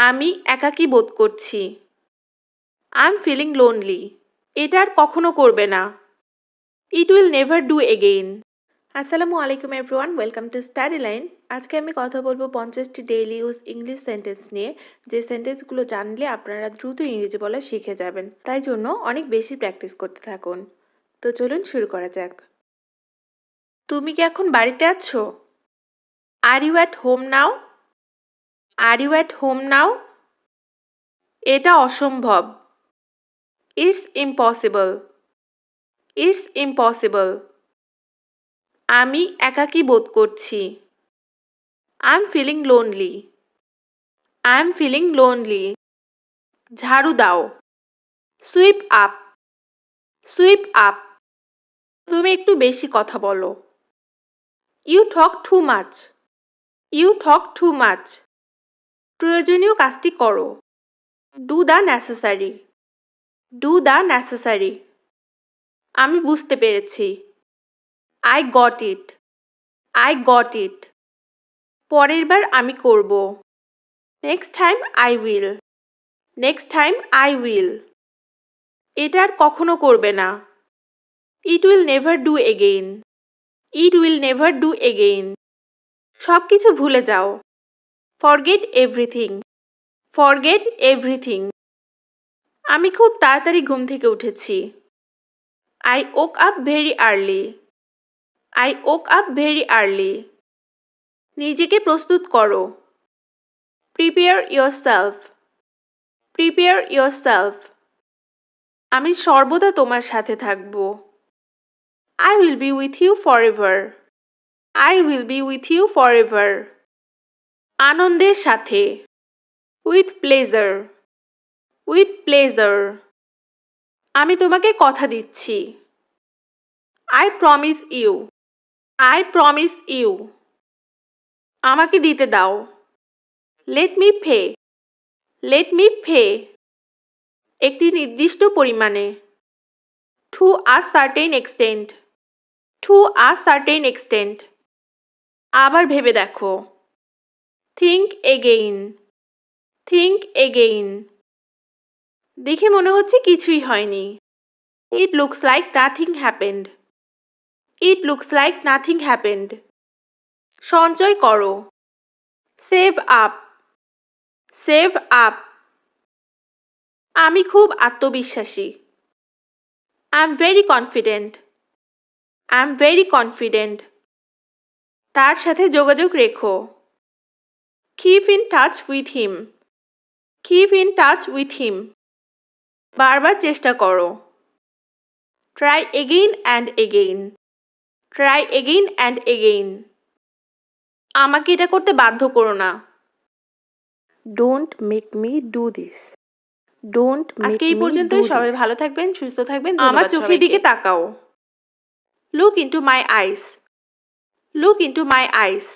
আমি একাকী বোধ করছি। I am feeling lonely. এটা আর কখনো করবে না। It will never do again. আসসালামু আলাইকুম এভরিওয়ান, ওয়েলকাম টু স্টাডিলাইন। আজকে আমি কথা বলবো 50টি ডেইলি ইউজ ইংলিশ সেন্টেন্স নিয়ে, যে সেন্টেন্সগুলো জানলে আপনারা দ্রুত ইংরেজি বলা শিখে যাবেন। তাই জন্য অনেক বেশি প্র্যাকটিস করতে থাকুন। তো চলুন শুরু করা যাক। তুমি কি এখন বাড়িতে আছো? Are you at home now? Are you at home now? এটা অসম্ভব। It's impossible. It's impossible. আমি একাকী বোধ করছি। I am feeling lonely. I am feeling lonely. ঝাড়ু দাও। Sweep up. Sweep up. তুমি একটু বেশি কথা বলো। You talk too much. You talk too much. প্রয়োজনীয় কাজটি করো। Do the necessary. Do the necessary. আমি বুঝতে পেরেছি। I got it. I got it. পরের বার আমি করব। Next time I will. Next time I will. এটা আর কখনো করবে না। It will never do again. It will never do again. সব কিছু ভুলে যাও। Forget everything. Forget everything. আমি খুব তাড়াতাড়ি ঘুম থেকে উঠেছি। I woke up very early. I woke up very early. নিজেকে প্রস্তুত করো। Prepare yourself. Prepare yourself. আমি সর্বদা তোমার সাথে থাকব। I will be with you forever. I will be with you forever. আনন্দের সাথে। With pleasure. With pleasure. আমি তোমাকে কথা দিচ্ছি। I promise you. I promise you. আমাকে দিতে দাও। Let me pay. Let me pay. একটি নির্দিষ্ট পরিমাণে। To a certain extent. To a certain extent. আবার ভেবে দেখো। Think again. Think again. দেখে মনে হচ্ছে কিছুই হয়নি। It looks like nothing happened. It looks like nothing happened. সঞ্চয় করো। Save up. Save up. আমি খুব আত্মবিশ্বাসী। I'm very confident. I'm very confident. তার সাথে যোগাযোগ রেখো। Keep in touch with him. Keep in touch with him. বারবার চেষ্টা করো। Try again and again. Try again and again. আমাকে এটা করতে বাধ্য করো না। Don't make me do this. Don't make আজকে এই পর্যন্তই। সবাই ভালো থাকবেন, সুস্থ থাকবেন। আমার চোখের দিকে তাকাও। Look into my eyes. Look into my eyes.